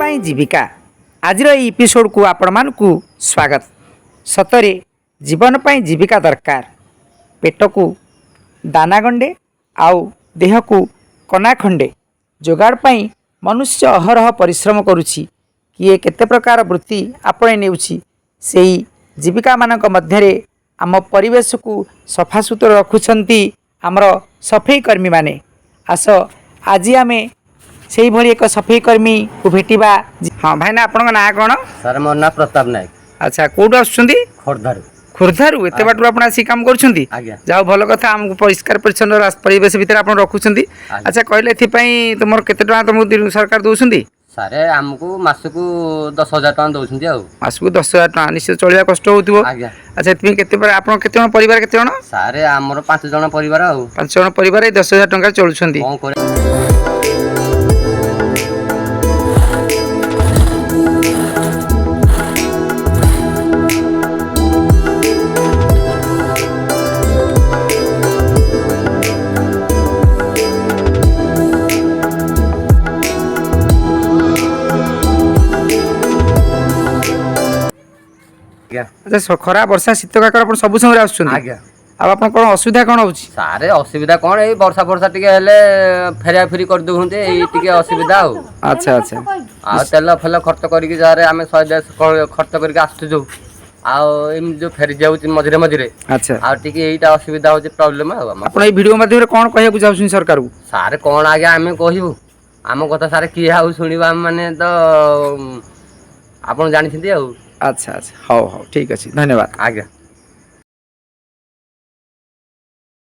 ପାଇଁ ଜୀବିକା ଆଜିର ଏହି ଏପିସୋଡକୁ ଆପଣମାନଙ୍କୁ ସ୍ୱାଗତ। ସତରେ ଜୀବନ ପାଇଁ ଜୀବିକା ଦରକାର। ପେଟକୁ ଦାନା ଗଣ୍ଡେ ଆଉ ଦେହକୁ କନା ଖଣ୍ଡେ ଯୋଗାଡ଼ ପାଇଁ ମନୁଷ୍ୟ ଅହରହ ପରିଶ୍ରମ କରୁଛି। କିଏ କେତେ ପ୍ରକାର ବୃତ୍ତି ଆପଣେଇ ନେଉଛି। ସେହି ଜୀବିକାମାନଙ୍କ ମଧ୍ୟରେ ଆମ ପରିବେଶକୁ ସଫାସୁତୁରା ରଖୁଛନ୍ତି ଆମର ସଫେଇ କର୍ମୀମାନେ। ଆସ ଆଜି ଆମେ ସେଇଭଳି ଏକ ସଫେଇ କର୍ମୀକୁ ଭେଟିବା। ହଁ ଭାଇନା, ଆପଣଙ୍କ ନାଁ କ'ଣ? ସାର୍ ମୋ ନାଁ ପ୍ରତାପ ନାୟକ। ଆଚ୍ଛା, କେଉଁଠୁ ଆସୁଛନ୍ତି? ଖୋର୍ଦ୍ଧାରୁ। ଖୋର୍ଦ୍ଧାରୁ? ଏତେ ବାଟରୁ ଆପଣ ଆସି କାମ କରୁଛନ୍ତି? ଆଜ୍ଞା। ଯାହା ଭଲ କଥା, ଆମକୁ ପରିଷ୍କାର ପରିଚ୍ଛନ୍ନ ପରିବେଶ ଭିତରେ ଆପଣ ରଖୁଛନ୍ତି। ଆଚ୍ଛା, କହିଲେ ଏଥିପାଇଁ ତୁମର କେତେ ଟଙ୍କା ତୁମକୁ ସରକାର ଦେଉଛନ୍ତି? ସାର୍ ଆମକୁ ମାସକୁ 10,000 ଟଙ୍କା ଦେଉଛନ୍ତି। ଆଉ ମାସକୁ 10,000 ଟଙ୍କା? ନିଶ୍ଚୟ ଚଳିବା କଷ୍ଟ ହେଉଥିବ। ଆଜ୍ଞା। ଆଚ୍ଛା, ଏଥିପାଇଁ କେତେ ଆପଣ କେତେ ଜଣ ପରିବାର? କେତେ ଜଣ? ସାର୍ ଆମର 5 ଜଣ ପରିବାର। ଆଉ 5 ଜଣ ପରିବାର ଏଇ 10,000 ଟଙ୍କାରେ ଚଳୁଛନ୍ତି। କ'ଣ କରିବା? ଆଚ୍ଛା, ଖରା ବର୍ଷା ଶୀତ କାକର ଆପଣ ସବୁ ସମୟରେ ଆସୁଛନ୍ତି? ଆଜ୍ଞା। ଆଉ ଆପଣ କ'ଣ ଅସୁବିଧା କ'ଣ ହେଉଛି? ସାର୍ ଅସୁବିଧା କ'ଣ, ଏଇ ବର୍ଷା ଟିକେ ହେଲେ ଫେରିଆ ଫେରି କରିଦେଉଛନ୍ତି, ଏଇ ଟିକେ ଅସୁବିଧା। ଆଉ ଆଚ୍ଛା ଆଚ୍ଛା। ଆଉ ତେଲ ଫେଲ ଖର୍ଚ୍ଚ କରିକି ଯାହାରେ ଆମେ 100 ଖର୍ଚ୍ଚ କରିକି ଆସୁଛୁ, ଆଉ ଏମିତି ଯେଉଁ ଫେରି ଯାଉଛି ମଝିରେ ମଝିରେ। ଆଚ୍ଛା, ଆଉ ଟିକେ ଏଇଟା ଅସୁବିଧା ହେଉଛି, ପ୍ରୋବ୍ଲେମ୍। ଆଉ ଆପଣ ଏଇ ଭିଡ଼ିଓ ମାଧ୍ୟମରେ କ'ଣ କହିବାକୁ ଚାହୁଁଛନ୍ତି ସରକାରକୁ? ସାର୍ କ'ଣ ଆଜ୍ଞା ଆମେ କହିବୁ, ଆମ କଥା ସାର୍ କିଏ ଆଉ ଶୁଣିବା? ଆମେ ମାନେ ତ ଆପଣ ଜାଣିଛନ୍ତି। ଆଉ ଆଚ୍ଛା ଆଚ୍ଛା, ହଉ ହଉ, ଠିକ୍ ଅଛି, ଧନ୍ୟବାଦ। ଆଜ୍ଞା।